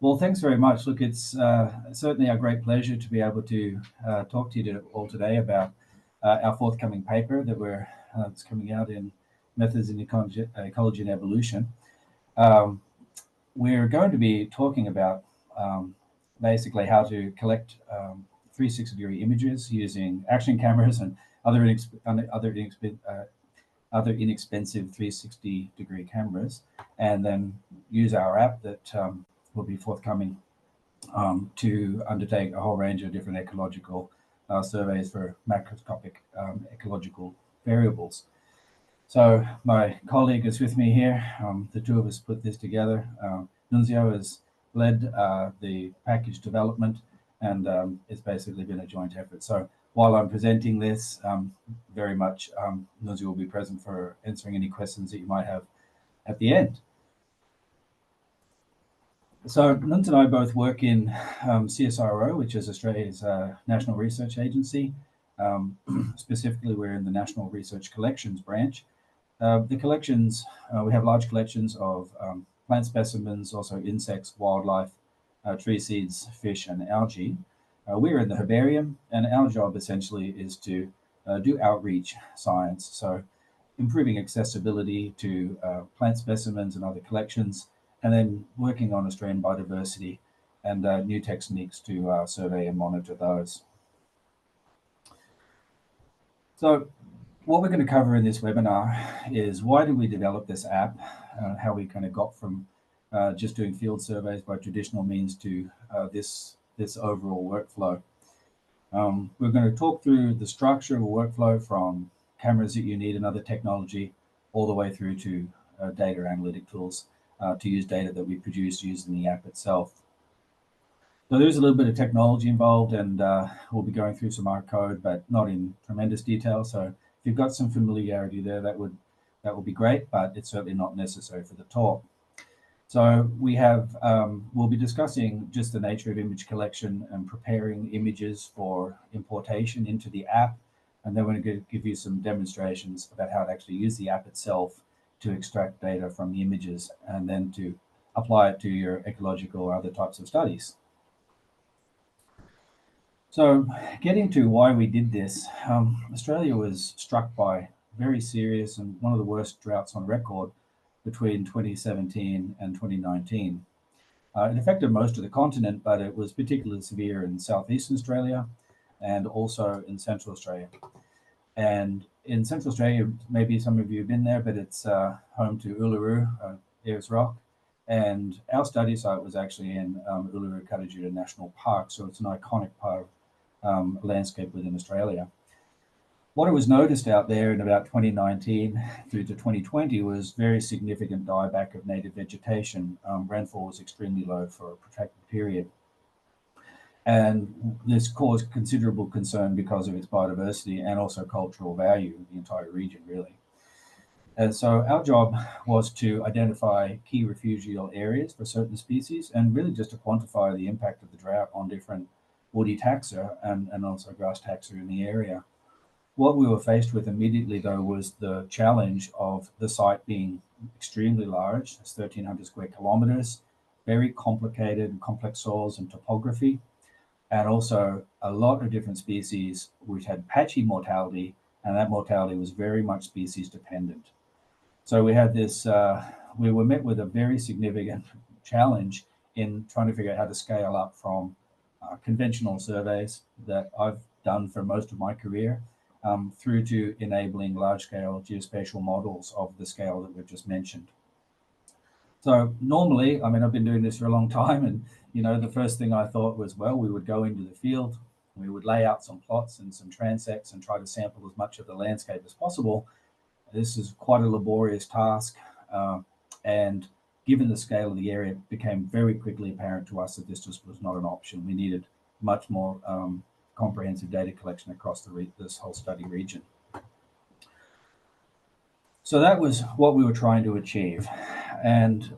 Well, thanks very much. Look, it's certainly a great pleasure to be able to talk to you all today about our forthcoming paper that it's coming out in Methods in Ecology and Evolution. Um, we're going to be talking about basically how to collect 360-degree images using action cameras and other inexpensive 360-degree cameras, and then use our app that will be forthcoming to undertake a whole range of different ecological surveys for macroscopic ecological variables. So my colleague is with me here. The two of us put this together. Nunzio has led the package development, and it's basically been a joint effort. So while I'm presenting this, very much Nunzio will be present for answering any questions that you might have at the end. So Nuns and I both work in CSIRO, which is Australia's national research agency. Specifically, we're in the National Research Collections branch. The collections, we have large collections of plant specimens, also insects, wildlife, tree seeds, fish, and algae. We're in the herbarium, and our job essentially is to do outreach science, so improving accessibility to plant specimens and other collections, and then working on Australian biodiversity and new techniques to survey and monitor those. So what we're going to cover in this webinar is why did we develop this app, how we kind of got from just doing field surveys by traditional means to this overall workflow. We're going to talk through the structure of a workflow from cameras that you need and other technology all the way through to data analytic tools to use data that we produce using the app itself. So there's a little bit of technology involved, and we'll be going through some R code, but not in tremendous detail. So if you've got some familiarity there, that would be great, but it's certainly not necessary for the talk. So we'll be discussing just the nature of image collection and preparing images for importation into the app. And then we're going to give you some demonstrations about how to actually use the app itself to extract data from the images and then to apply it to your ecological or other types of studies. So getting to why we did this, Australia was struck by very serious and one of the worst droughts on record between 2017 and 2019. It affected most of the continent, but it was particularly severe in southeastern Australia and also in Central Australia. And in Central Australia, maybe some of you have been there, but it's home to Uluru, Ayers Rock. And our study site was actually in Uluru-Kata National Park, so it's an iconic part of landscape within Australia. What was noticed out there in about 2019 through to 2020 was very significant dieback of native vegetation. Rainfall was extremely low for a protracted period. And this caused considerable concern because of its biodiversity and also cultural value in the entire region, really. And so our job was to identify key refugial areas for certain species and really just to quantify the impact of the drought on different woody taxa and also grass taxa in the area. What we were faced with immediately, though, was the challenge of the site being extremely large. It's 1,300 square kilometers, very complicated and complex soils and topography, and also a lot of different species which had patchy mortality, and that mortality was very much species dependent. So we had this, we were met with a very significant challenge in trying to figure out how to scale up from conventional surveys that I've done for most of my career through to enabling large-scale geospatial models of the scale that we've just mentioned. So normally, I mean, I've been doing this for a long time, and the first thing I thought was, well, we would go into the field, we would lay out some plots and some transects and try to sample as much of the landscape as possible. This is quite a laborious task, and given the scale of the area, it became very quickly apparent to us that this just was not an option. We needed much more comprehensive data collection across this whole study region. So that was what we were trying to achieve. And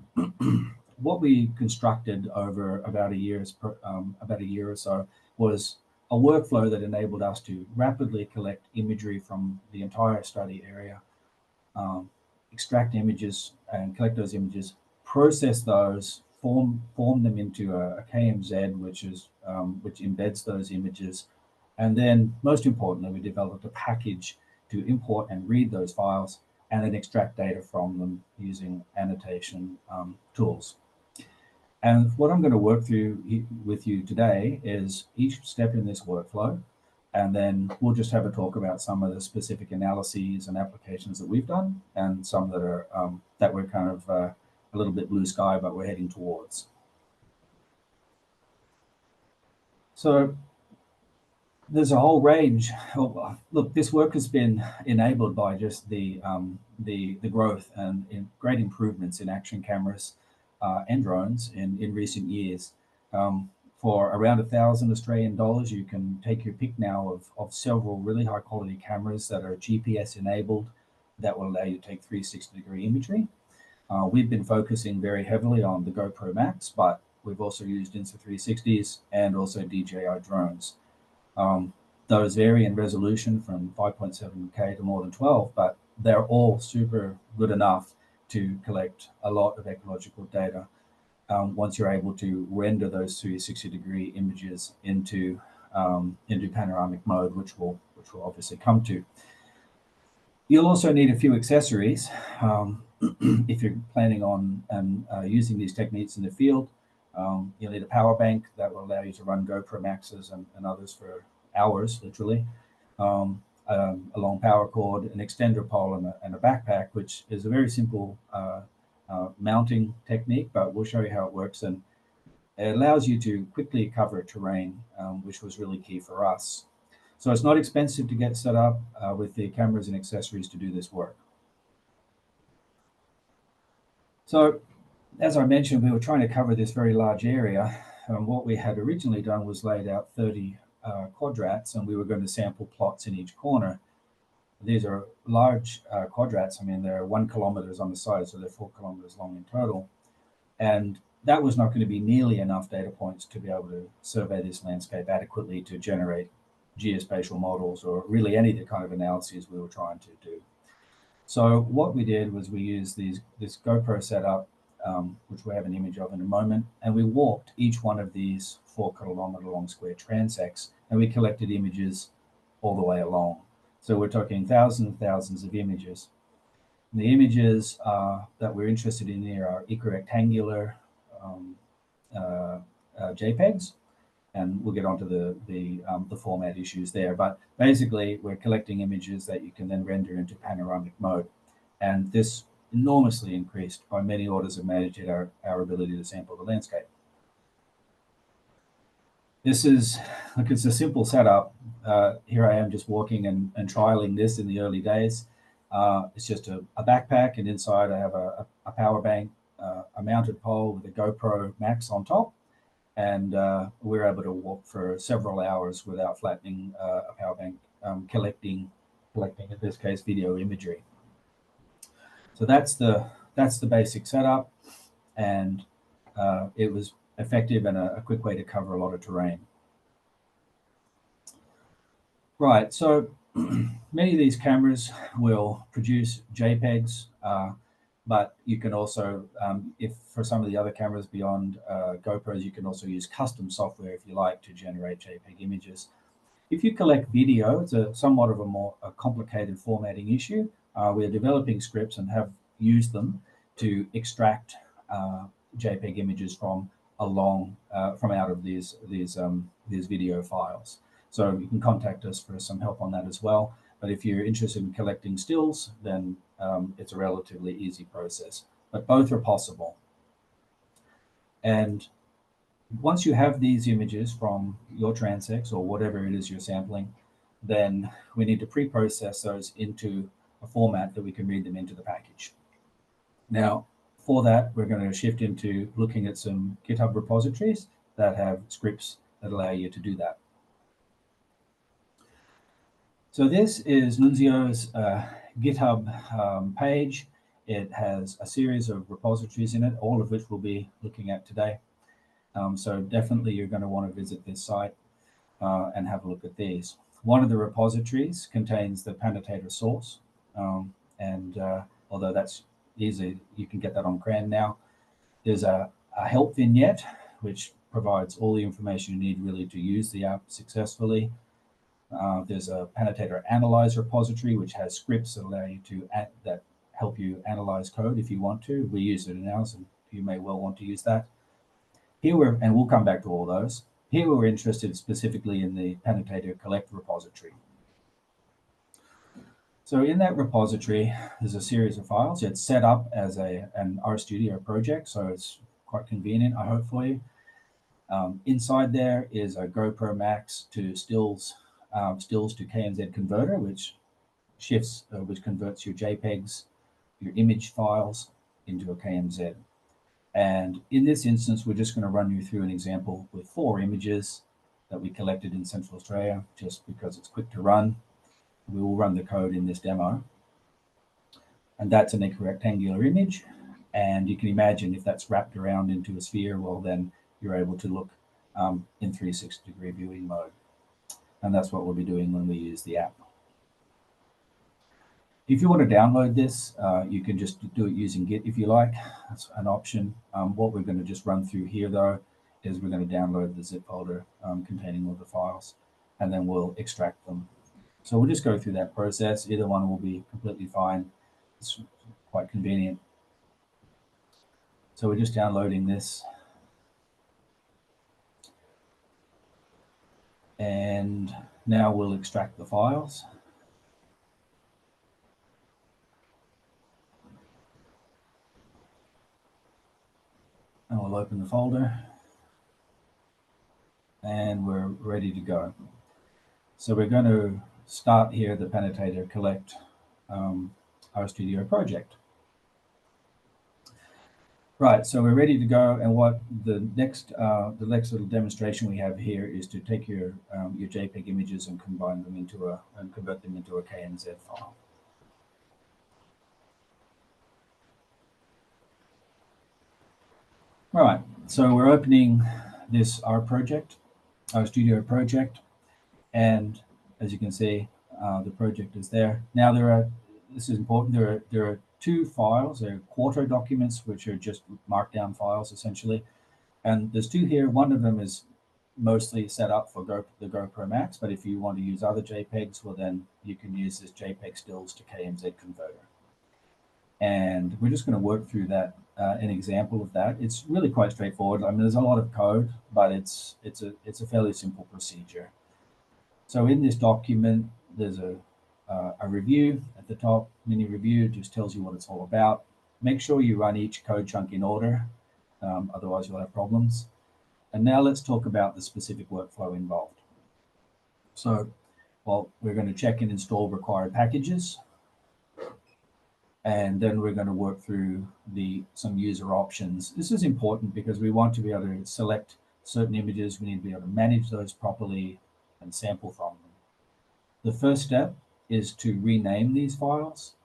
what we constructed over about a year or so was a workflow that enabled us to rapidly collect imagery from the entire study area, extract images and collect those images, process those form them into a KMZ, which embeds those images. And then, most importantly, we developed a package to import and read those files and then extract data from them using annotation tools. And what I'm going to work through with you today is each step in this workflow, and then we'll just have a talk about some of the specific analyses and applications that we've done, and some that are that we're kind of a little bit blue sky, but we're heading towards. So there's a whole range. Look, this work has been enabled by just the growth and great improvements in action cameras and drones in recent years. For around $1,000 you can take your pick now of several really high quality cameras that are GPS enabled that will allow you to take 360-degree imagery. We've been focusing very heavily on the GoPro Max, but we've also used Insta360s and also DJI drones. Those vary in resolution from 5.7K to more than 12, but they're all super good enough to collect a lot of ecological data once you're able to render those 360-degree images into panoramic mode, which we'll obviously come to. You'll also need a few accessories if you're planning on using these techniques in the field. You'll need a power bank that will allow you to run GoPro Maxes and others for hours, literally. A long power cord, an extender pole, and a backpack, which is a very simple mounting technique, but we'll show you how it works. And it allows you to quickly cover terrain, which was really key for us. So it's not expensive to get set up with the cameras and accessories to do this work. So, as I mentioned, we were trying to cover this very large area. What we had originally done was laid out 30 quadrats, and we were going to sample plots in each corner. These are large quadrats. I mean, they're 1 kilometer on the side, so they're 4 kilometers long in total. And that was not going to be nearly enough data points to be able to survey this landscape adequately to generate geospatial models or really any of the kind of analyses we were trying to do. So what we did was we used this GoPro setup, which we have an image of in a moment, and we walked each one of these 4 kilometer long square transects, and we collected images all the way along. So we're talking thousands and thousands of images. And the images that we're interested in here are equirectangular JPEGs, and we'll get onto the format issues there. But basically, we're collecting images that you can then render into panoramic mode, and this enormously increased by many orders of magnitude our ability to sample the landscape. This is, look, it's a simple setup. Here I am just walking and trialing this in the early days. It's just a backpack, and inside I have a power bank, a mounted pole with a GoPro Max on top, and we're able to walk for several hours without flattening a power bank, collecting in this case video imagery. So that's the basic setup, and it was effective and a quick way to cover a lot of terrain. Right, so many of these cameras will produce JPEGs, but you can also, if for some of the other cameras beyond GoPros, you can also use custom software if you like to generate JPEG images. If you collect video, it's somewhat of a complicated formatting issue. We're developing scripts and have used them to extract JPEG images from out of these video files. So you can contact us for some help on that as well. But if you're interested in collecting stills, then it's a relatively easy process. But both are possible. And once you have these images from your transects or whatever it is you're sampling, then we need to pre-process those into a format that we can read them into the package. Now, for that, we're going to shift into looking at some GitHub repositories that have scripts that allow you to do that. So this is Nunzio's GitHub page. It has a series of repositories in it, all of which we'll be looking at today. So definitely you're going to want to visit this site and have a look at these. One of the repositories contains the pannotator source, and although that's easy, you can get that on CRAN now. There's a a help vignette, which provides all the information you need really to use the app successfully. There's a pannotator analyze repository, which has scripts that allow you to that help you analyze code if you want to. We use it in ours, and you may well want to use that. Here and we'll come back to all those. Here we're interested specifically in the pannotator collect repository. So in that repository, there's a series of files. It's set up as an RStudio project, so it's quite convenient, I hope for you. Inside there is a GoPro Max to stills to KMZ converter, which converts your JPEGs, your image files into a KMZ. And in this instance, we're just going to run you through an example with 4 images that we collected in Central Australia, just because it's quick to run. We will run the code in this demo. And that's a rectangular image. And you can imagine if that's wrapped around into a sphere, well, then you're able to look in 360-degree viewing mode. And that's what we'll be doing when we use the app. If you want to download this, you can just do it using Git if you like. That's an option. What we're going to just run through here, though, is we're going to download the zip folder containing all the files, and then we'll extract them. So we'll just go through that process. Either one will be completely fine. It's quite convenient. So we're just downloading this. And now we'll extract the files. And we'll open the folder. And we're ready to go. So we're going to start here the pannotator collect RStudio project. Right, so we're ready to go, and what the next little demonstration we have here is to take your JPEG images and combine them and convert them into a KMZ file. All right, so we're opening this RStudio project, and as you can see, the project is there. Now this is important. There are 2 files. There are quarto documents, which are just markdown files essentially, and there's 2 here. One of them is mostly set up for the GoPro Max, but if you want to use other JPEGs, well, then you can use this JPEG stills to KMZ converter. And we're just going to work through that, an example of that. It's really quite straightforward. I mean, there's a lot of code, but it's a fairly simple procedure. So in this document, there's a review at the top. Mini review just tells you what it's all about. Make sure you run each code chunk in order, otherwise you'll have problems. And now let's talk about the specific workflow involved. So, well, we're going to check and install required packages. And then we're going to work through some user options. This is important because we want to be able to select certain images. We need to be able to manage those properly and sample from them. The first step is to rename these files.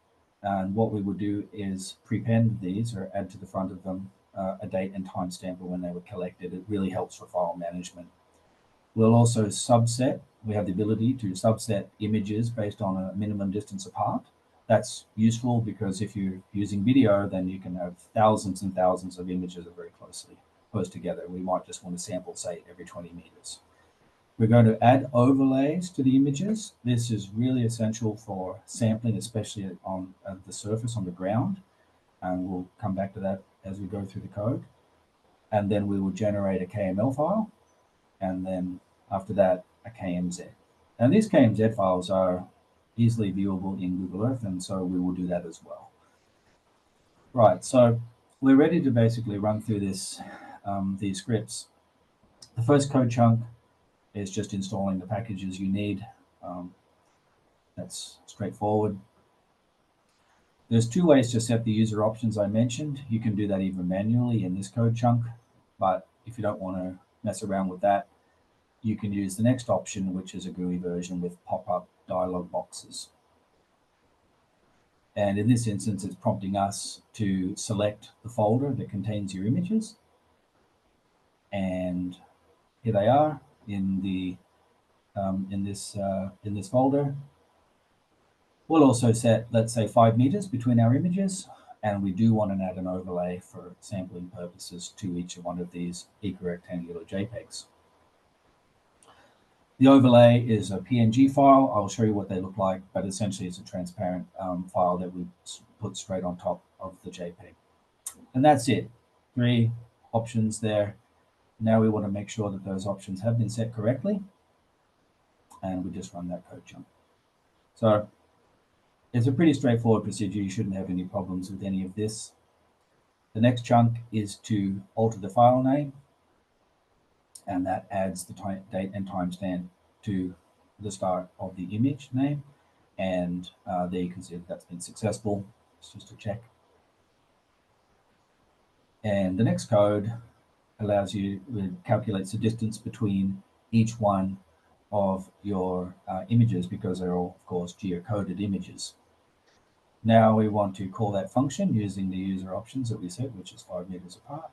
And what we will do is prepend these or add to the front of them a date and timestamp of when they were collected. It really helps for file management. We'll also subset. We have the ability to subset images based on a minimum distance apart. That's useful because if you're using video, then you can have thousands and thousands of images that are very close together. We might just want to sample, say, every 20 meters. We're going to add overlays to the images. This is really essential for sampling, especially on the surface, on the ground. And we'll come back to that as we go through the code. And then we will generate a KML file. And then after that, a KMZ. And these KMZ files are easily viewable in Google Earth, and so we will do that as well. Right, so we're ready to basically run through these scripts. The first code chunk is just installing the packages you need. That's straightforward. There's 2 ways to set the user options I mentioned. You can do that even manually in this code chunk, but if you don't want to mess around with that, you can use the next option, which is a GUI version with pop-up dialog boxes. And in this instance, it's prompting us to select the folder that contains your images. And here they are in this folder. We'll also set, let's say, 5 meters between our images, And we do want to add an overlay for sampling purposes to each one of these equirectangular JPEGs. The overlay is a PNG file. I'll show you what they look like, but essentially it's a transparent file that we put straight on top of the JPEG. And that's it. 3 options there. Now we want to make sure that those options have been set correctly. And we just run that code chunk. So it's a pretty straightforward procedure. You shouldn't have any problems with any of this. The next chunk is to alter the file name, and that adds the date and timestamp to the start of the image name. And there you can see that that's been successful. It's just a check. And the next code allows you, calculates the distance between each one of your images, because they're all, of course, geocoded images. Now we want to call that function using the user options that we set, which is 5 meters apart.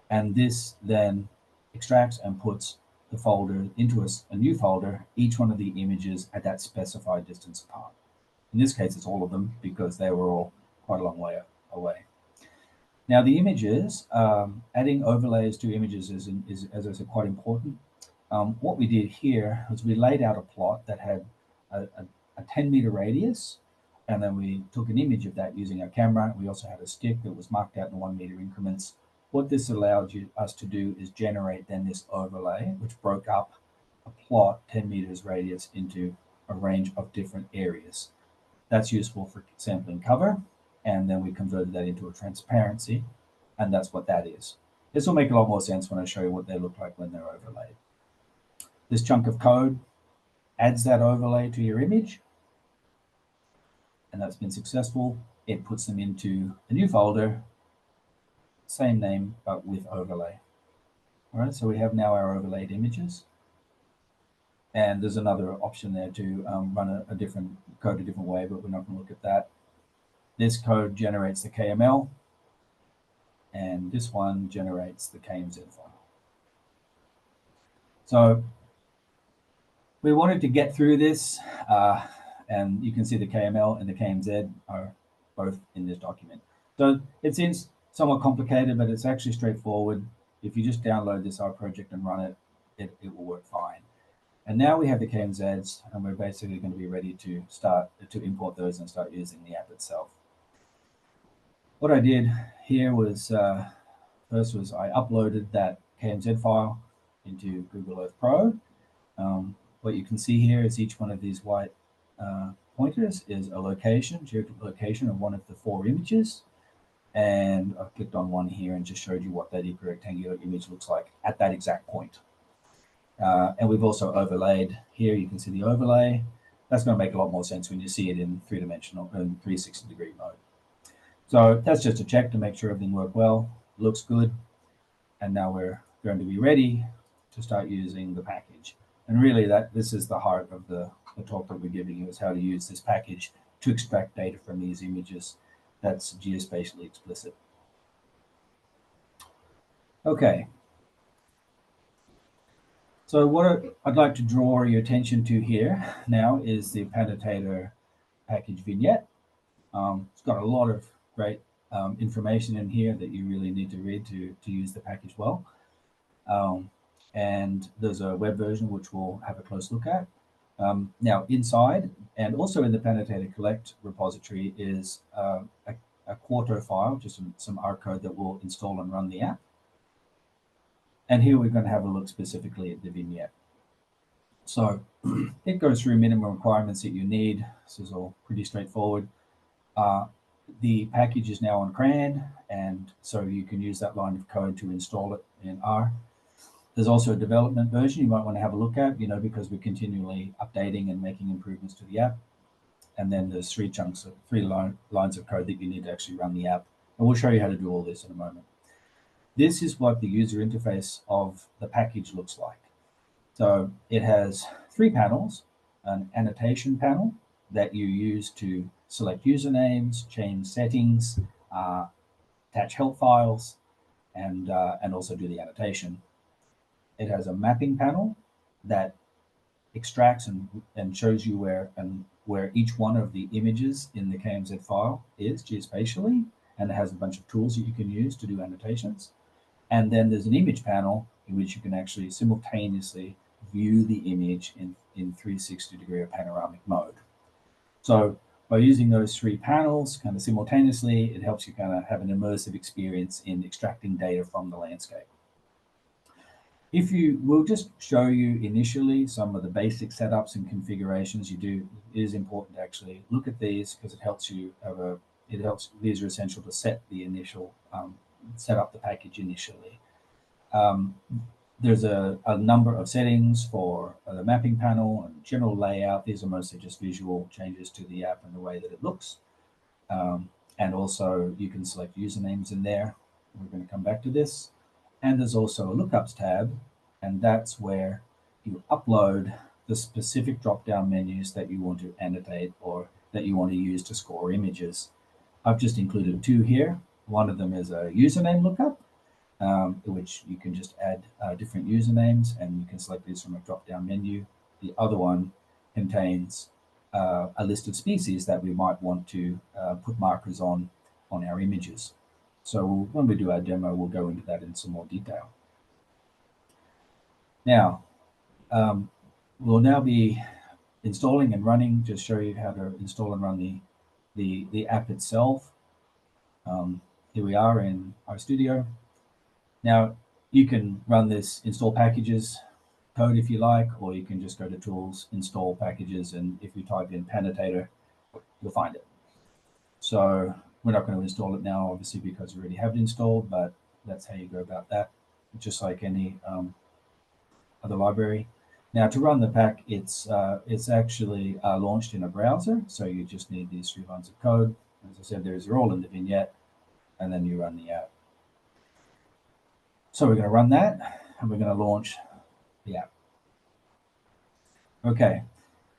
And this then extracts and puts the folder into a new folder, each one of the images at that specified distance apart. In this case, it's all of them because they were all quite a long way away. Now the images, adding overlays to images is, as I said, quite important. What we did here was we laid out a plot that had a 10-meter radius, and then we took an image of that using our camera. We also had a stick that was marked out in 1 meter increments. What this allowed us to do is generate then this overlay, which broke up a plot 10 meters radius into a range of different areas. That's useful for sampling cover, and then we converted that into a transparency, and that's what that is. This will make a lot more sense when I show you what they look like when they're overlaid. This chunk of code adds that overlay to your image, and that's been successful. It puts them into a new folder, same name, but with overlay. All right, so we have now our overlaid images. And there's another option there to run a different code a different way, but we're not going to look at that. This code generates the KML, and this one generates the KMZ file. So we wanted to get through this, and you can see the KML and the KMZ are both in this document. So it seems somewhat complicated, but it's actually straightforward. If you just download this R project and run it, it will work fine. And now we have the KMZs, and we're basically going to be ready to start to import those and start using the app itself. What I did here was, first was I uploaded that KMZ file into Google Earth Pro. What you can see here is each one of these white pointers is a location, geolocation of one of the 4 images. And I've clicked on one here and just showed you what that equirectangular image looks like at that exact point. And we've also overlaid here. You can see the overlay. That's going to make a lot more sense when you see it in 3-dimensional and 360-degree mode. So that's just a check to make sure everything worked well, looks good. And now we're going to be ready to start using the package. And really this is the heart of the talk that we're giving you, is how to use this package to extract data from these images that's geospatially explicit. Okay. So what I'd like to draw your attention to here now is the pannotator package vignette. It's got a lot of great information in here that you really need to read to use the package well. And there's a web version which we'll have a close look at. Now inside, and also in the pannotator collect repository, is a quarto file, just some R code that will install and run the app. And here we're going to have a look specifically at the vignette. So it goes through minimum requirements that you need. This is all pretty straightforward. The package is now on CRAN, and so you can use that line of code to install it in R. There's also a development version you might want to have a look at, because we're continually updating and making improvements to the app. And then there's 3 lines of code that you need to actually run the app. And we'll show you how to do all this in a moment. This is what the user interface of the package looks like. So it has 3 panels: an annotation panel that you use to select usernames, change settings, attach help files, and also do the annotation. It has a mapping panel that extracts and shows you where each one of the images in the KMZ file is geospatially. and it has a bunch of tools that you can use to do annotations. And then there's an image panel in which you can actually simultaneously view the image in 360-degree or panoramic mode. So by using those three panels kind of simultaneously, it helps you kind of have an immersive experience in extracting data from the landscape. We'll just show you initially some of the basic setups and configurations you do. It is important to actually look at these because it helps you have these are essential to set the initial, set up the package initially. There's a number of settings for the mapping panel and general layout. These are mostly just visual changes to the app and the way that it looks. And also you can select usernames in there. We're going to come back to this. And there's also a lookups tab, and that's where you upload the specific drop-down menus that you want to annotate or that you want to use to score images. I've just included two here. One of them is a username lookup, which you can just add different usernames, and you can select these from a drop-down menu. The other one contains a list of species that we might want to put markers on our images. So when we do our demo, we'll go into that in some more detail. Now, we'll now be installing and running, just show you how to install and run the app itself. Here we are in RStudio. Now, you can run this install packages code if you like, or you can just go to tools, install packages, and if you type in pannotator, you'll find it. So we're not going to install it now, obviously, because we already have it installed, but that's how you go about that, just like any other library. Now, to run the pack, it's actually launched in a browser, so you just need these 3 lines of code. As I said, they're all in the vignette, and then you run the app. So we're going to run that, and we're going to launch the app. Okay,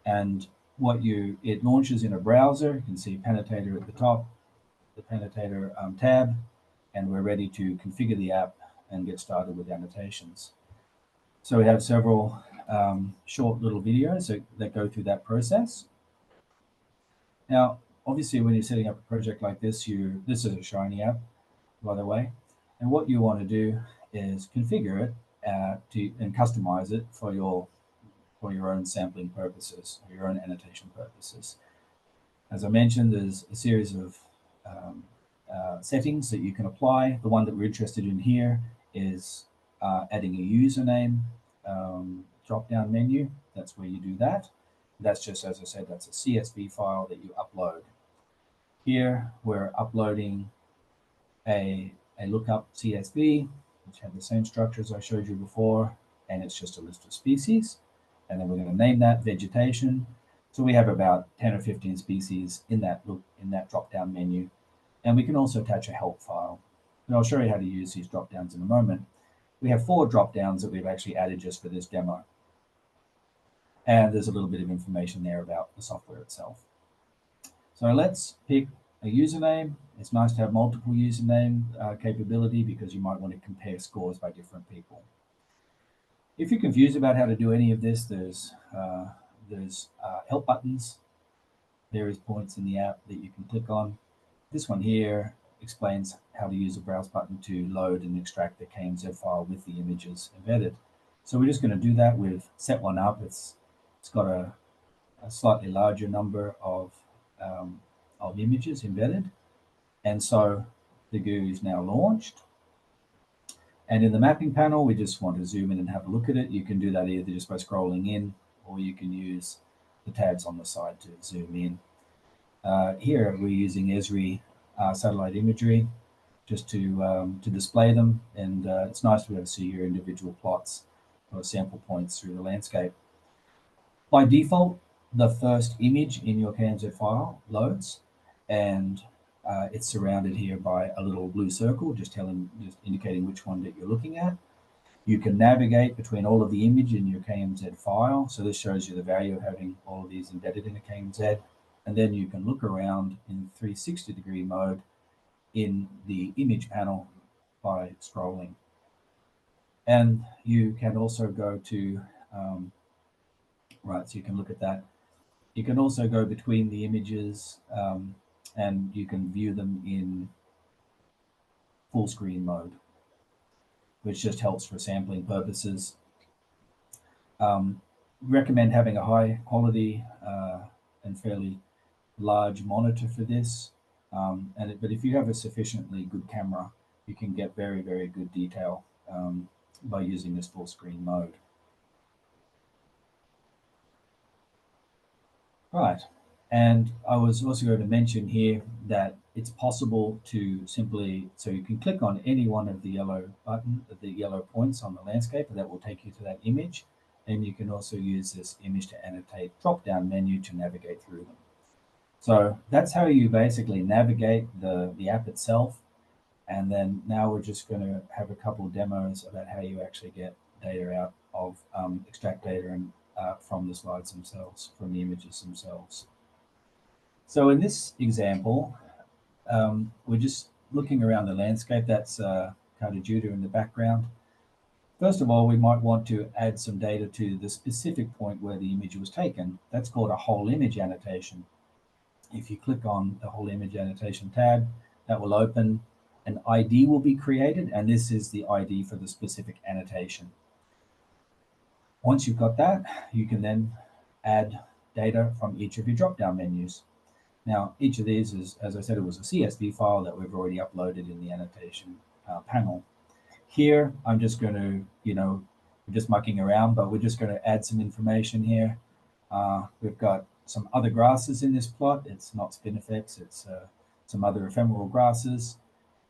and it launches in a browser. You can see Pannotator at the top, the Pannotator tab, and we're ready to configure the app and get started with annotations. So we have several short little videos that go through that process. Now, obviously, when you're setting up a project like this, this is a Shiny app, by the way, and what you want to do is configure it and customize it for your own sampling purposes, or your own annotation purposes. As I mentioned, there's a series of settings that you can apply. The one that we're interested in here is adding a username drop-down menu. That's where you do that. That's just, as I said, that's a CSV file that you upload. Here, we're uploading a lookup CSV, which had the same structure as I showed you before, and it's just a list of species. And then we're going to name that vegetation. So we have about 10 or 15 species in that drop-down menu. And we can also attach a help file. And I'll show you how to use these drop-downs in a moment. We have 4 drop-downs that we've actually added just for this demo. And there's a little bit of information there about the software itself. So let's pick a username. It's nice to have multiple username capability because you might want to compare scores by different people. If you're confused about how to do any of this, there's help buttons, various points in the app that you can click on. This one here explains how to use a browse button to load and extract the KMZ file with the images embedded. So we're just going to do that. We've set one up. It's got a slightly larger number of images embedded. And so the GUI is now launched. And in the mapping panel, we just want to zoom in and have a look at it. You can do that either just by scrolling in, or you can use the tabs on the side to zoom in. Here we're using Esri satellite imagery just to display them, and it's nice to be able to see your individual plots or sample points through the landscape. By default, the first image in your KMZ file loads, and it's surrounded here by a little blue circle, just indicating which one that you're looking at. You can navigate between all of the image in your KMZ file. So this shows you the value of having all of these embedded in a KMZ. And then you can look around in 360-degree mode in the image panel by scrolling. And you can also go to, so you can look at that. You can also go between the images and you can view them in full screen mode, which just helps for sampling purposes. Recommend having a high quality and fairly large monitor for this. But if you have a sufficiently good camera, you can get very, very good detail by using this full screen mode. Right. And I was also going to mention here that it's possible to simply, so you can click on any one of the yellow points on the landscape, and that will take you to that image. And you can also use this image to annotate drop-down menu to navigate through them. So that's how you basically navigate the app itself. And then now we're just going to have a couple of demos about how you actually get data out of, extract data and from the slides themselves, from the images themselves. So in this example, we're just looking around the landscape. That's Cartajuda in the background. First of all, we might want to add some data to the specific point where the image was taken. That's called a whole image annotation. If you click on the whole image annotation tab, that will open. An ID will be created, and this is the ID for the specific annotation. Once you've got that, you can then add data from each of your drop-down menus. Now, each of these is, as I said, it was a CSV file that we've already uploaded in the annotation panel. Here, I'm just going to, we're just mucking around, but we're just going to add some information here. We've got some other grasses in this plot. It's not spinifex, it's some other ephemeral grasses.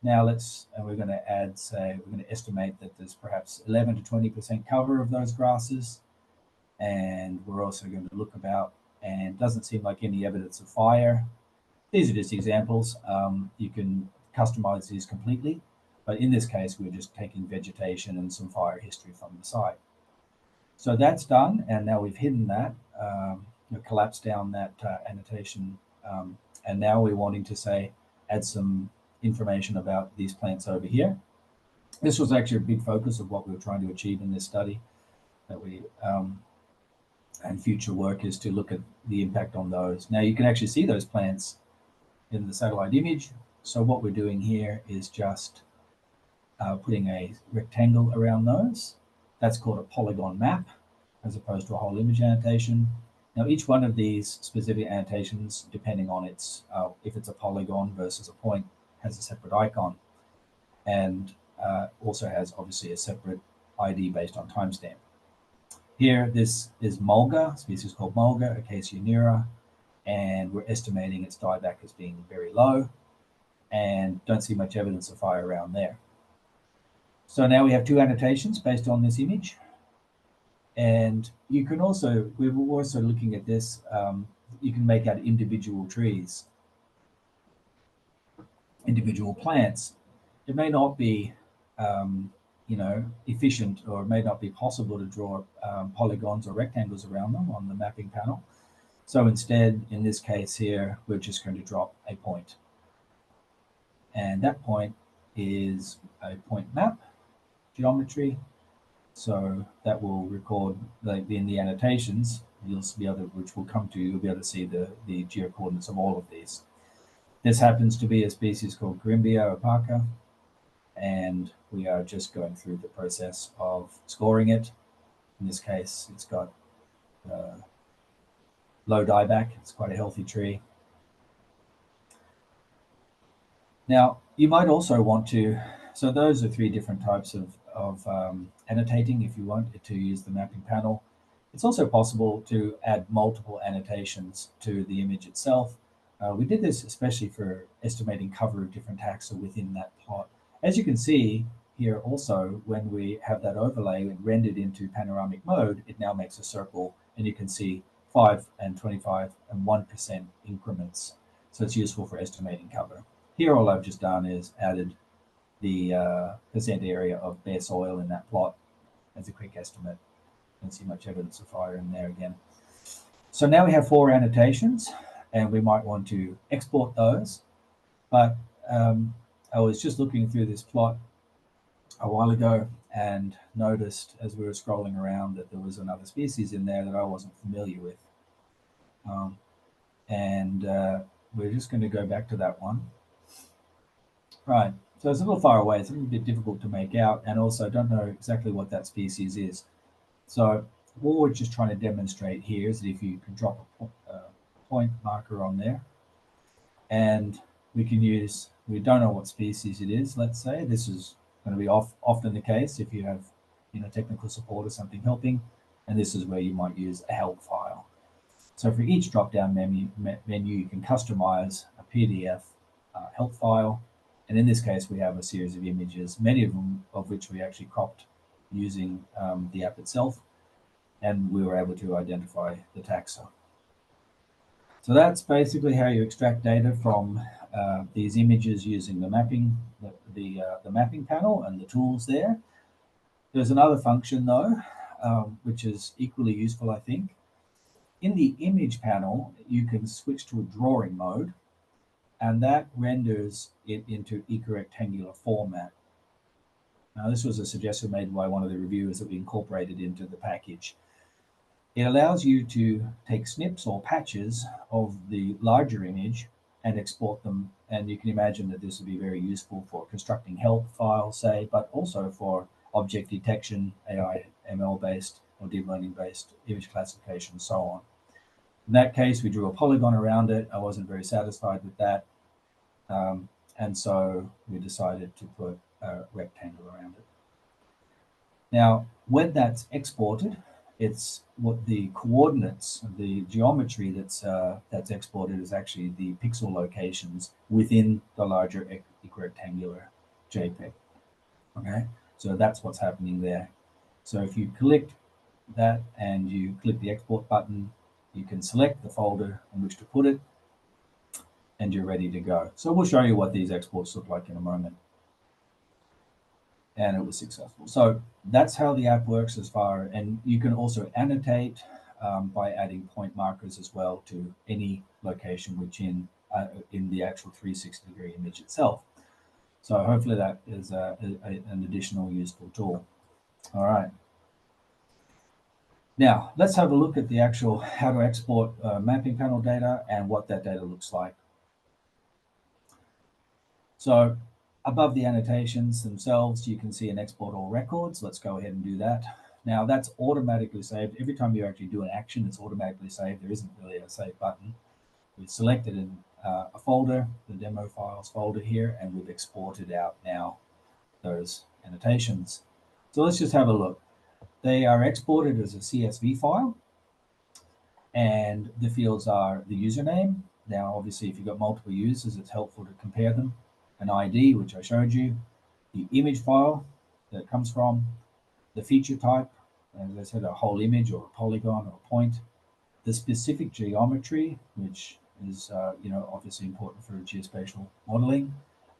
Now we're going to add, say, we're going to estimate that there's perhaps 11 to 20% cover of those grasses. And we're also going to look about, and doesn't seem like any evidence of fire. These are just examples. You can customize these completely, but in this case, we're just taking vegetation and some fire history from the site. So that's done, and now we've hidden that, collapsed down that annotation, and now we're wanting to say, add some information about these plants over here. This was actually a big focus of what we were trying to achieve in this study, that we and future work is to look at the impact on those. Now you can actually see those plants in the satellite image. So what we're doing here is just putting a rectangle around those. That's called a polygon map, as opposed to a whole image annotation. Now each one of these specific annotations, depending on its, if it's a polygon versus a point, has a separate icon, and also has obviously a separate ID based on timestamp. Here, this is mulga, species called mulga, Acacia neura, and we're estimating its dieback as being very low, and don't see much evidence of fire around there. So now we have two annotations based on this image, and you can also, we were also looking at this, you can make out individual trees, individual plants. It may not be efficient, or it may not be possible to draw polygons or rectangles around them on the mapping panel. So instead, in this case here, we're just going to drop a point. And that point is a point map geometry. So that will record, like in the annotations, you'll be able to, which will come to, you'll be able to see the geocoordinates of all of these. This happens to be a species called Grimbia opaca, and we are just going through the process of scoring it. In this case, it's got low dieback. It's quite a healthy tree. Now, you might also want to, so those are three different types of annotating if you want to use the mapping panel. It's also possible to add multiple annotations to the image itself. We did this especially for estimating cover of different taxa within that plot. As you can see here also, when we have that overlay rendered into panoramic mode, it now makes a circle, and you can see 5 and 25 and 1% increments. So it's useful for estimating cover. Here, all I've just done is added the percent area of bare soil in that plot as a quick estimate. Don't see much evidence of fire in there again. So now we have 4 annotations, and we might want to export those. But I was just looking through this plot a while ago and noticed as we were scrolling around that there was another species in there that I wasn't familiar with. We're just going to go back to that one. Right, So it's a little far away. It's a little bit difficult to make out, and also don't know exactly what that species is. So what we're just trying to demonstrate here is that if you can drop a point marker on there, and we can use, we don't know what species it is, let's say. This is going to be often the case if you have technical support or something helping, and this is where you might use a help file. So for each drop-down menu, you can customize a PDF help file, and in this case we have a series of images, many of them of which we actually cropped using the app itself, and we were able to identify the taxa. So that's basically how you extract data from these images using the mapping, the mapping panel and the tools there. There's another function though, which is equally useful, I think. In the image panel, you can switch to a drawing mode, and that renders it into equirectangular format. Now, this was a suggestion made by one of the reviewers that we incorporated into the package. It allows you to take snips or patches of the larger image and export them. And you can imagine that this would be very useful for constructing help files, say, but also for object detection, AI, ML-based or deep learning-based image classification, and so on. In that case, we drew a polygon around it. I wasn't very satisfied with that. And so we decided to put a rectangle around it. Now, when that's exported, it's what the coordinates, the geometry that's exported is actually the pixel locations within the larger equirectangular JPEG. Okay, so that's what's happening there. So if you click that and you click the export button, you can select the folder in which to put it, and you're ready to go. So we'll show you what these exports look like in a moment. And it was successful. So that's how the app works as far, and you can also annotate by adding point markers as well to any location which in the actual 360-degree image itself. So hopefully that is an additional useful tool. All right. Now let's have a look at the actual how to export mapping panel data and what that data looks like. So above the annotations themselves, you can see an export all records. Let's go ahead and do that. Now that's automatically saved. Every time you actually do an action, it's automatically saved. There isn't really a save button. We've selected in a folder, the demo files folder here, and we've exported out now those annotations. So let's just have a look. They are exported as a CSV file, and the fields are the username. Now, obviously, if you've got multiple users, it's helpful to compare them. An ID, which I showed you, the image file that it comes from, the feature type, as I said, a whole image or a polygon or a point, the specific geometry, which is obviously important for geospatial modeling,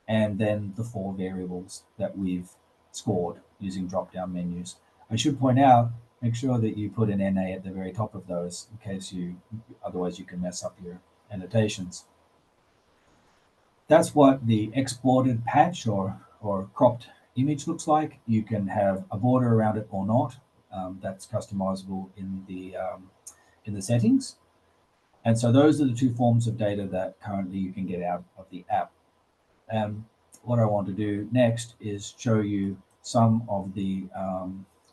and then the 4 variables that we've scored using drop-down menus. I should point out, make sure that you put an NA at the very top of those in case otherwise you can mess up your annotations. That's what the exported patch or cropped image looks like. You can have a border around it or not. That's customizable in the settings. And so those are the 2 forms of data that currently you can get out of the app. What I want to do next is show you some of the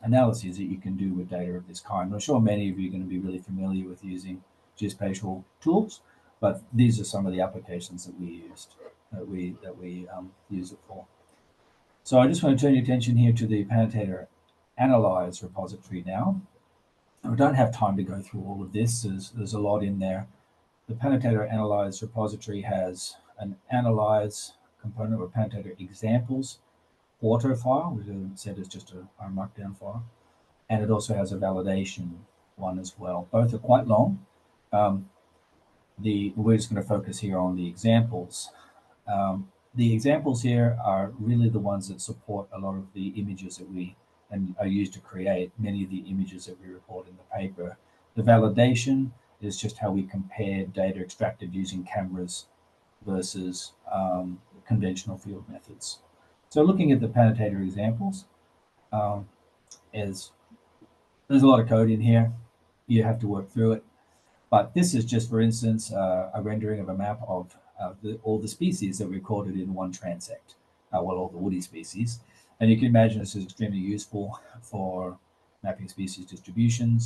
analyses that you can do with data of this kind. I'm sure many of you are going to be really familiar with using geospatial tools, but these are some of the applications that we used, that we use it for. So I just want to turn your attention here to the pannotator analyze repository now. I don't have time to go through all of this. There's a lot in there. The pannotator analyze repository has an analyze component or pannotator examples auto file, which I said is just a markdown file, and it also has a validation one as well. Both are quite long. We're just going to focus here on the examples. The examples here are really the ones that support a lot of the images that are used to create many of the images that we report in the paper. The validation is just how we compare data extracted using cameras versus conventional field methods. So looking at the pannotator examples, there's a lot of code in here. You have to work through it. But this is just, for instance, a rendering of a map of all the species that we recorded in one transect. well, all the woody species. And you can imagine this is extremely useful for mapping species distribution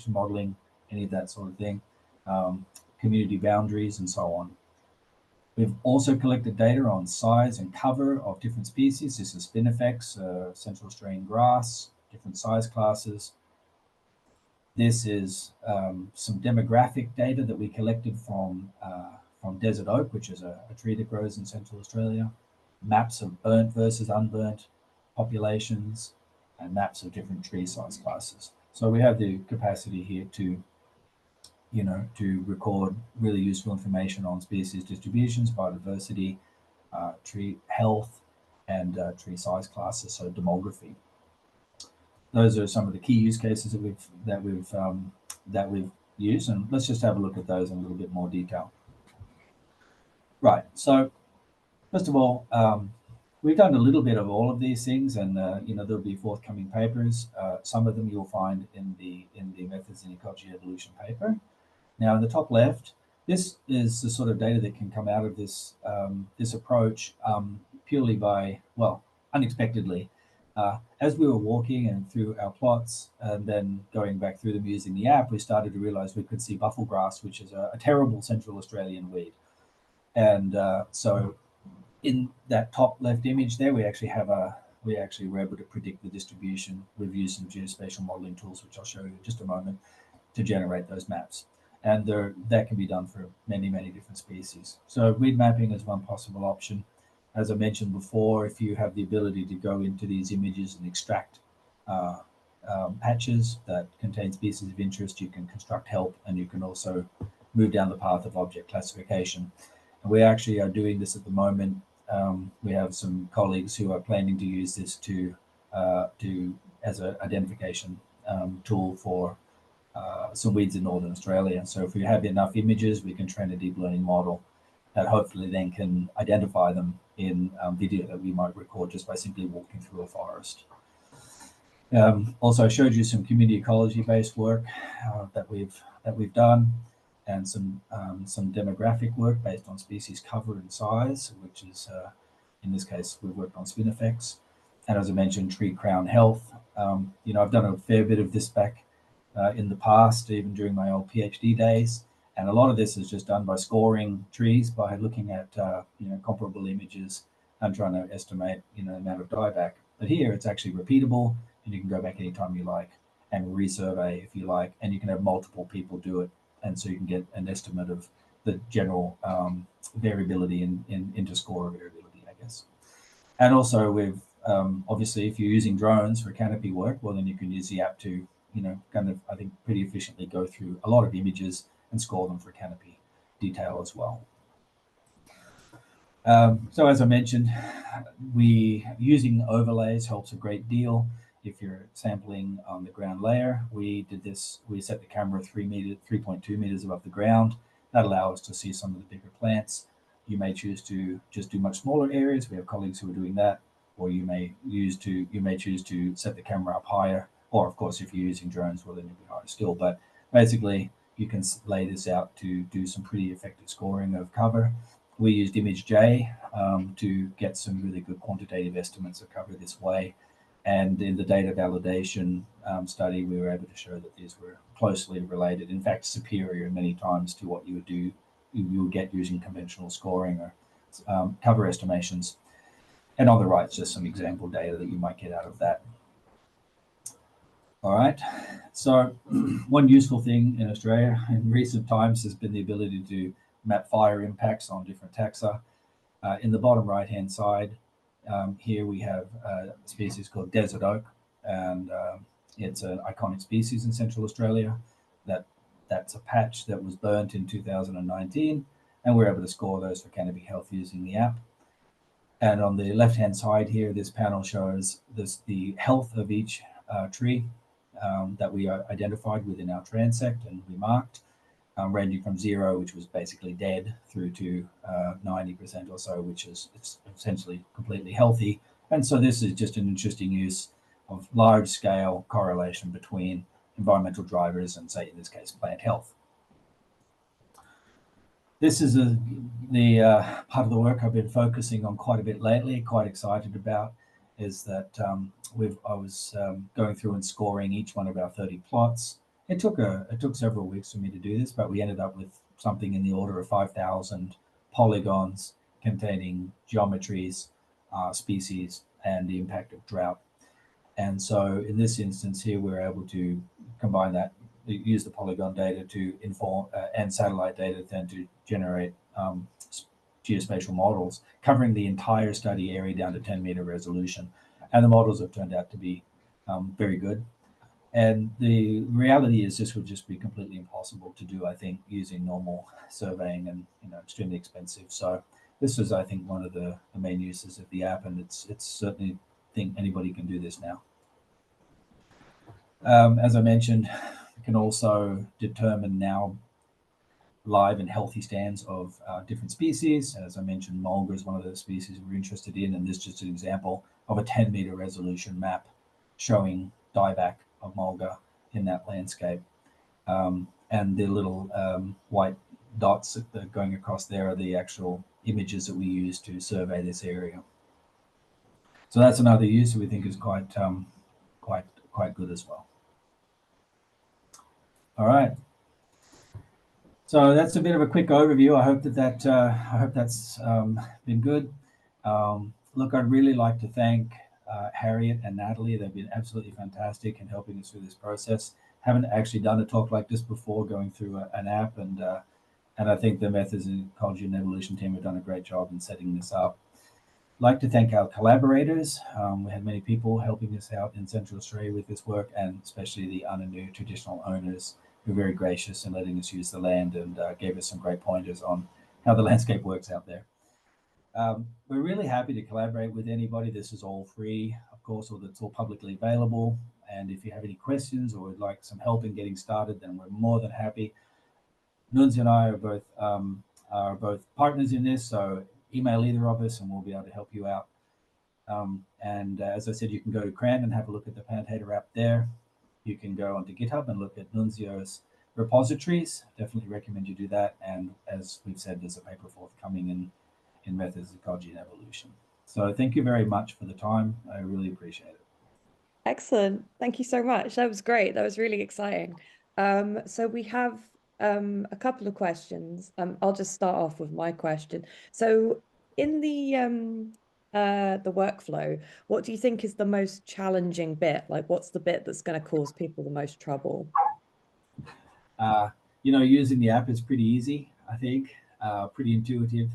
modeling, any of that sort of thing, community boundaries, and so on. We've also collected data on size and cover of different species. This is spinifex, Central Australian grass, different size classes. This is some demographic data that we collected from desert oak, which is a tree that grows in Central Australia. Maps of burnt versus unburnt populations, and maps of different tree size classes. So we have the capacity here to, to record really useful information on species distributions, biodiversity, tree health, and tree size classes, so demography. Those are some of the key use cases that we've used, and let's just have a look at those in a little bit more detail. Right. So first of all, we've done a little bit of all of these things, and there'll be forthcoming papers. Some of them you'll find in the Methods in Ecology Evolution paper. Now, in the top left, this is the sort of data that can come out of this this approach purely by, well, unexpectedly. As we were walking and through our plots and then going back through them using the app, we started to realize we could see buffel grass, which is a terrible Central Australian weed. And so in that top left image there, we actually were able to predict the distribution. We've used some geospatial modeling tools, which I'll show you in just a moment, to generate those maps. And that can be done for many, many different species. So weed mapping is one possible option. As I mentioned before, if you have the ability to go into these images and extract patches that contain species of interest, you can construct help, and you can also move down the path of object classification. And we actually are doing this at the moment. We have some colleagues who are planning to use this as an identification tool for some weeds in Northern Australia. So if we have enough images, we can train a deep learning model that hopefully then can identify them in video that we might record just by simply walking through a forest. Also, I showed you some community ecology-based work that we've done, and some demographic work based on species cover and size, which is in this case we've worked on spinifex, and as I mentioned, tree crown health. I've done a fair bit of this back in the past, even during my old PhD days. And a lot of this is just done by scoring trees, by looking at comparable images and trying to estimate the amount of dieback. But here it's actually repeatable, and you can go back anytime you like and resurvey if you like, and you can have multiple people do it, and so you can get an estimate of the general variability in interscore variability, I guess. And also we've obviously, if you're using drones for canopy work, well, then you can use the app to kind of, I think, pretty efficiently go through a lot of images and score them for canopy detail as well. So as I mentioned, using overlays helps a great deal. If you're sampling on the ground layer, we set the camera 3.2 meters above the ground. That allows us to see some of the bigger plants. You may choose to just do much smaller areas. We have colleagues who are doing that, or you may choose to set the camera up higher. Or of course, if you're using drones, well, then you'll be higher still. But basically, you can lay this out to do some pretty effective scoring of cover. We used ImageJ to get some really good quantitative estimates of cover this way. And in the data validation study, we were able to show that these were closely related, in fact, superior many times to what you would get using conventional scoring or cover estimations. And on the right, just some example data that you might get out of that. All right, so one useful thing in Australia in recent times has been the ability to map fire impacts on different taxa. In the bottom right-hand side, here we have a species called desert oak, and it's an iconic species in Central Australia. That's a patch that was burnt in 2019, and we're able to score those for canopy health using the app. And on the left-hand side here, this panel shows the health of each tree that we identified within our transect and we marked, ranging from 0, which was basically dead, through to 90% or so, which is essentially completely healthy. And so this is just an interesting use of large-scale correlation between environmental drivers and, say, in this case, plant health. This is the part of the work I've been focusing on quite a bit lately, quite excited about, is that I was going through and scoring each one of our 30 plots. It took several weeks for me to do this, but we ended up with something in the order of 5,000 polygons containing geometries, species, and the impact of drought. And so in this instance here, we're able to combine that, use the polygon data to inform and satellite data then to generate geospatial models covering the entire study area down to 10-meter resolution. And the models have turned out to be very good. And the reality is this would just be completely impossible to do, I think, using normal surveying, and extremely expensive. So this is, I think, one of the main uses of the app, and it's certainly think anybody can do this now. As I mentioned, we can also determine now live and healthy stands of different species. As I mentioned, mulga is one of the species we're interested in, and this is just an example of a 10-meter resolution map showing dieback of mulga in that landscape. And the little white dots that are going across there are the actual images that we use to survey this area. So that's another use that we think is quite good as well. All right. So that's a bit of a quick overview. I hope that's been good. Look, I'd really like to thank Harriet and Natalie. They've been absolutely fantastic in helping us through this process. Haven't actually done a talk like this before, going through an app, and I think the Methods in Ecology and Evolution team have done a great job in setting this up. I'd like to thank our collaborators. We had many people helping us out in Central Australia with this work, and especially the Anangu traditional owners, who were very gracious in letting us use the land and gave us some great pointers on how the landscape works out there. We're really happy to collaborate with anybody. This is all free, of course, or it's all publicly available. And if you have any questions or would like some help in getting started, then we're more than happy. Nunzio and I are both partners in this, so email either of us and we'll be able to help you out. And as I said, you can go to CRAN and have a look at the pannotator app there. You can go onto GitHub and look at Nunzio's repositories. Definitely recommend you do that. And as we've said, there's a paper forthcoming in Methods of Ecology and Evolution. So thank you very much for the time. I really appreciate it. Excellent. Thank you so much. That was great. That was really exciting. So we have a couple of questions. I'll just start off with my question. So in the workflow, what do you think is the most challenging bit? Like, what's the bit that's going to cause people the most trouble? Using the app is pretty easy, I think, pretty intuitive.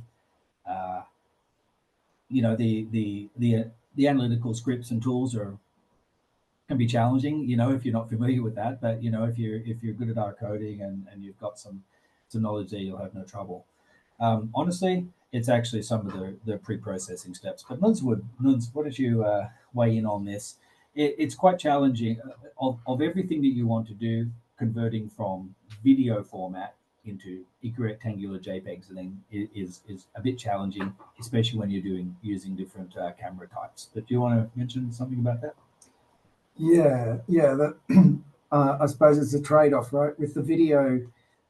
The analytical scripts and tools can be challenging, if you're not familiar with that. But if you're good at our coding and you've got some knowledge there, you'll have no trouble. Honestly, it's actually some of the pre-processing steps. But Nunz, what did you weigh in on this? It's quite challenging. Of everything that you want to do, converting from video format into equirectangular JPEGs then is a bit challenging, especially when you're using different camera types. But do you want to mention something about that? Yeah. I suppose it's a trade-off, right? With the video,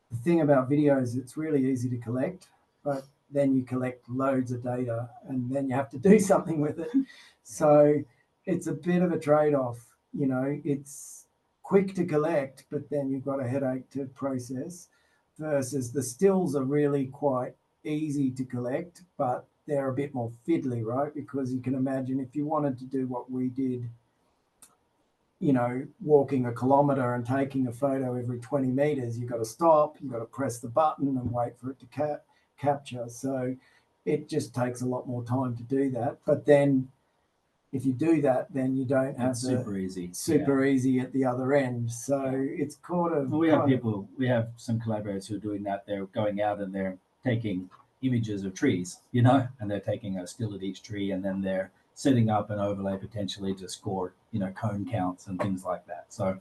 the thing about video is it's really easy to collect, but then you collect loads of data and then you have to do something with it. So it's a bit of a trade-off. It's quick to collect, but then you've got a headache to process, versus the stills are really quite easy to collect, but they're a bit more fiddly, right? Because you can imagine if you wanted to do what we did, walking a kilometre and taking a photo every 20 metres, you've got to stop, you've got to press the button and wait for it to capture. So it just takes a lot more time to do that. But then if you do that, then you don't have super easy at the other end. So it's we have some collaborators who are doing that. They're going out and they're taking images of trees, and they're taking a still at each tree, and then they're setting up an overlay potentially to score, cone counts and things like that. So,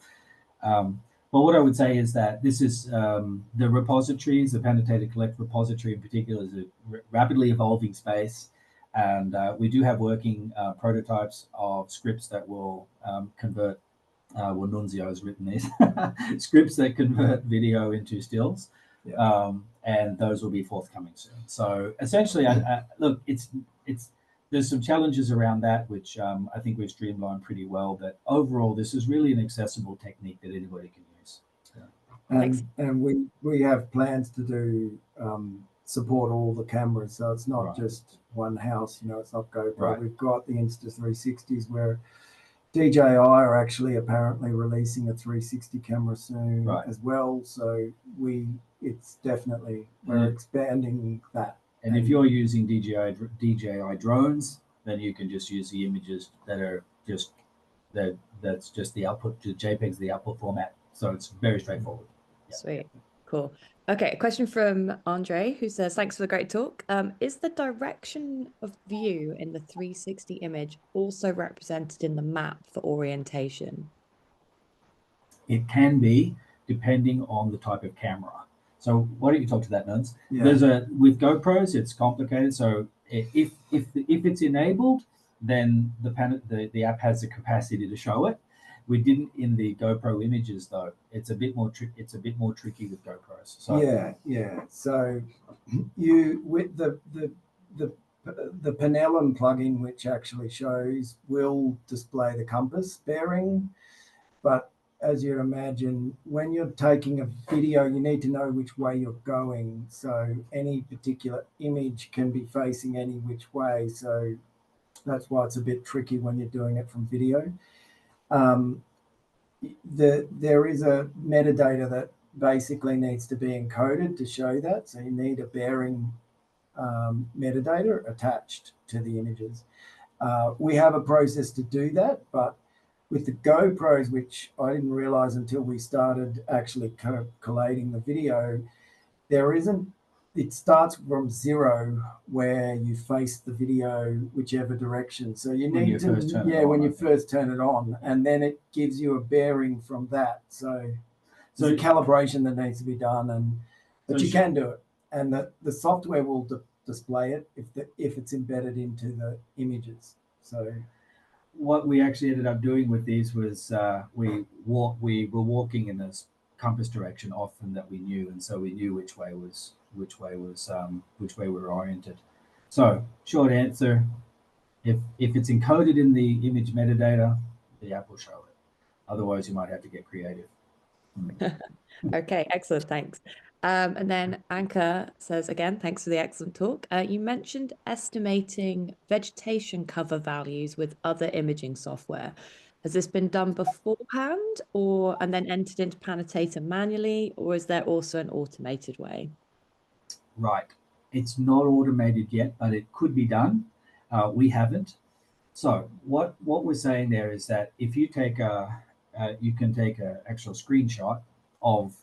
but what I would say is that this is the repositories, the Pannotator Collect repository in particular, is a rapidly evolving space. And we do have working prototypes of scripts that will convert, Nunzio has written these, scripts that convert video into stills. And those will be forthcoming soon. So essentially, look, there's some challenges around that, which I think we've streamlined pretty well. But overall, this is really an accessible technique that anybody can use. And we have plans to do support all the cameras, so it's not just one house. You know, it's not GoPro. We've got the Insta360s where DJI are actually apparently releasing a 360 camera soon as well. So it's definitely we're expanding that. And if you're using DJI drones, then you can just use the images that are that's just the output to JPEGs, the output format. So it's very straightforward. Sweet. Cool. Okay, a question from Andre who says, thanks for the great talk. Is the direction of view in the 360 image also represented in the map for orientation? It can be, depending on the type of camera. So why don't you talk to that, Nuns? With GoPros, it's complicated. So if it's enabled, then the app has the capacity to show it. We didn't in the GoPro images though. It's a bit more tricky with GoPros. So So you with the Pannotator plugin, which actually shows, will display the compass bearing, but as you imagine, when you're taking a video, you need to know which way you're going. So any particular image can be facing any which way. So that's why it's a bit tricky when you're doing it from video. There is a metadata that basically needs to be encoded to show that. So you need a bearing metadata attached to the images. We have a process to do that, but with the GoPros, which I didn't realize until we started actually collating the video, it starts from 0 where you face the video whichever direction. So you need when you first turn it on, and then it gives you a bearing from that. So there's a calibration that needs to be done, but you can do it, and the software will display it if it's embedded into the images. So what we actually ended up doing with these was we were walking in this compass direction often that we knew, and so we knew which way we were oriented. So short answer, if it's encoded in the image metadata, the app will show it. Otherwise, you might have to get creative. Okay, excellent, thanks. And then Anka says, again, thanks for the excellent talk. You mentioned estimating vegetation cover values with other imaging software. Has this been done beforehand and then entered into Pannotator manually, or is there also an automated way? Right. It's not automated yet, but it could be done. We haven't. So what we're saying there is that if you take you can take an actual screenshot of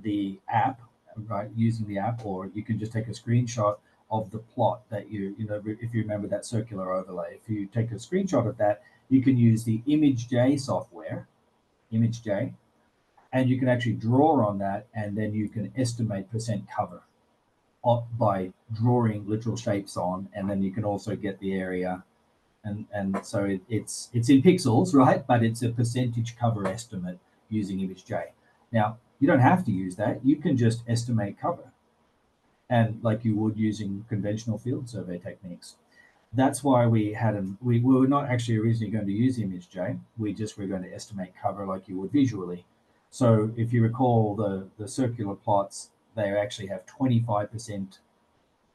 the app, right, using the app, or you can just take a screenshot of the plot that if you remember that circular overlay. If you take a screenshot of that, you can use the ImageJ software, ImageJ, and you can actually draw on that, and then you can estimate percent cover by drawing literal shapes on, and then you can also get the area, and so it's in pixels, right? But it's a percentage cover estimate using ImageJ. Now you don't have to use that; you can just estimate cover, and like you would using conventional field survey techniques. That's why we were not actually originally going to use ImageJ. We just were going to estimate cover like you would visually. So if you recall the circular plots, they actually have 25%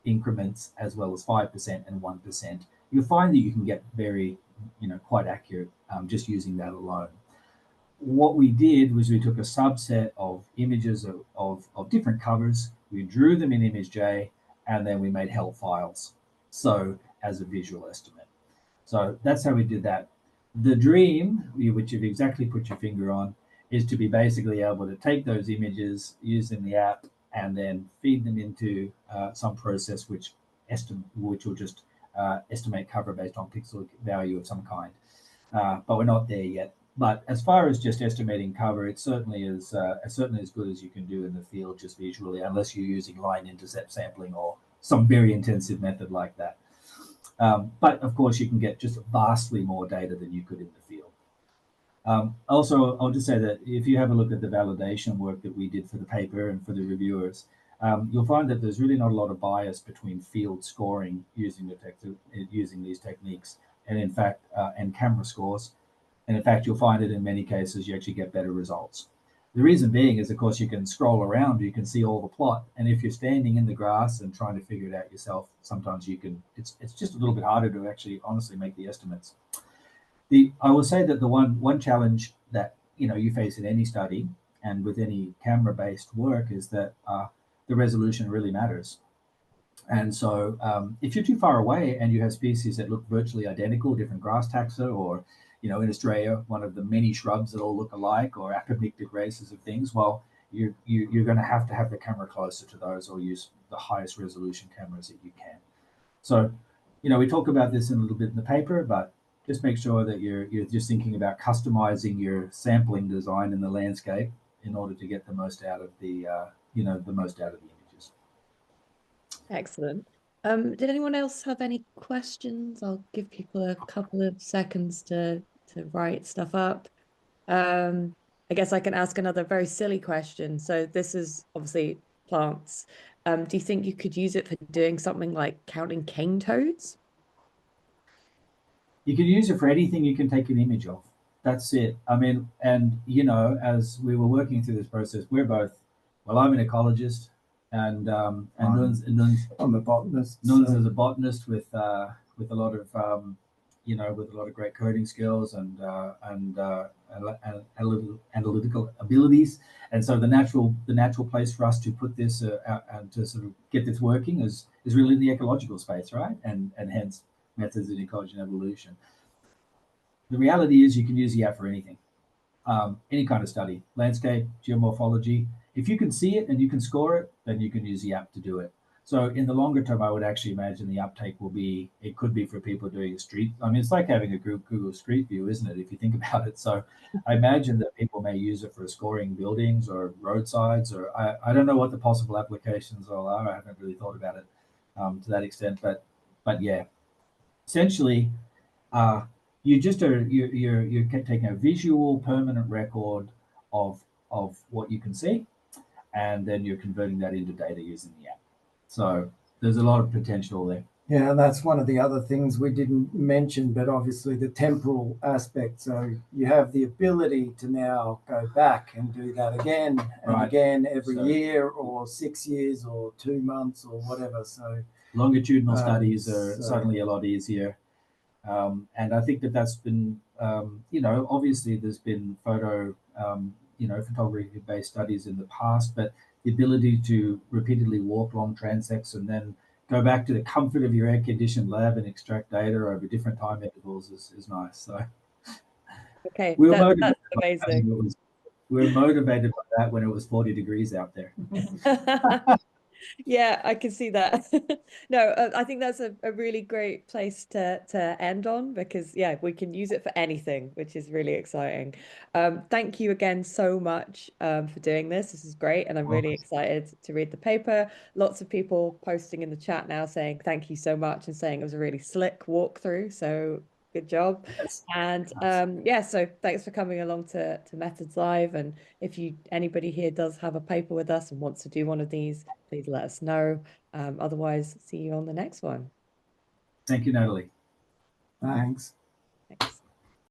increments as well as 5% and 1%. You'll find that you can get very, quite accurate just using that alone. What we did was we took a subset of images of different covers, we drew them in ImageJ, and then we made help files. So as a visual estimate. So that's how we did that. The dream, which you've exactly put your finger on, is to be basically able to take those images using the app and then feed them into some process which will just estimate cover based on pixel value of some kind. But we're not there yet. But as far as just estimating cover, it certainly is as good as you can do in the field just visually, unless you're using line intercept sampling or some very intensive method like that. But of course, you can get just vastly more data than you could in the field. Also, I'll just say that if you have a look at the validation work that we did for the paper and for the reviewers, you'll find that there's really not a lot of bias between field scoring using these techniques, and in fact, and camera scores. And in fact, you'll find that in many cases you actually get better results. The reason being is, of course, you can scroll around, you can see all the plot, and if you're standing in the grass and trying to figure it out yourself, sometimes you can. It's just a little bit harder to actually honestly make the estimates. I will say that the one challenge that you face in any study and with any camera-based work is that the resolution really matters. And so if you're too far away and you have species that look virtually identical, different grass taxa, or in Australia, one of the many shrubs that all look alike, or apomictic races of things, well, you're going to have the camera closer to those, or use the highest resolution cameras that you can. So, we talk about this in a little bit in the paper, but just make sure that you're just thinking about customizing your sampling design in the landscape in order to get the most out of the images. Excellent. Did anyone else have any questions? I'll give people a couple of seconds to write stuff up. I guess I can ask another very silly question. So this is obviously plants. Do you think you could use it for doing something like counting cane toads? You can use it for anything you can take an image of. That's it. I mean, and as we were working through this process, we're both, well, I'm an ecologist, and Nuns I'm a botanist. Nuns is a botanist with a lot of with a lot of great coding skills and analytical abilities. And so the natural place for us to put this out and to sort of get this working is really in the ecological space, right? And hence methods in ecology and evolution. The reality is you can use the app for anything, any kind of study, landscape, geomorphology. If you can see it and you can score it, then you can use the app to do it. So in the longer term, I would actually imagine the uptake it could be for people doing a street. I mean, it's like having a Google Street View, isn't it? If you think about it. So I imagine that people may use it for scoring buildings or roadsides, or I don't know what the possible applications are. I haven't really thought about it to that extent, but yeah, essentially, you just you're taking a visual permanent record of what you can see, and then you're converting that into data using the app. So there's a lot of potential there. Yeah, that's one of the other things we didn't mention, but obviously the temporal aspect. So you have the ability to now go back and do that again and again every year, or 6 years, or 2 months, or whatever. So longitudinal studies are suddenly a lot easier. And I think that's been, obviously there's been photography-based studies in the past, but the ability to repeatedly walk long transects and then go back to the comfort of your air-conditioned lab and extract data over different time intervals is nice. So, okay, we were that's amazing. We were motivated by that when it was 40 degrees out there. Yeah, I can see that. No, I think that's a really great place to end on, because yeah, we can use it for anything, which is really exciting. Thank you again so much for doing this. This is great, and I'm really excited to read the paper. Lots of people posting in the chat now saying thank you so much and saying it was a really slick walkthrough. So good job. Yes. And yeah, so thanks for coming along to Methods Live. And if anybody here does have a paper with us and wants to do one of these, please let us know. Otherwise, see you on the next one. Thank you, Natalie. Thanks.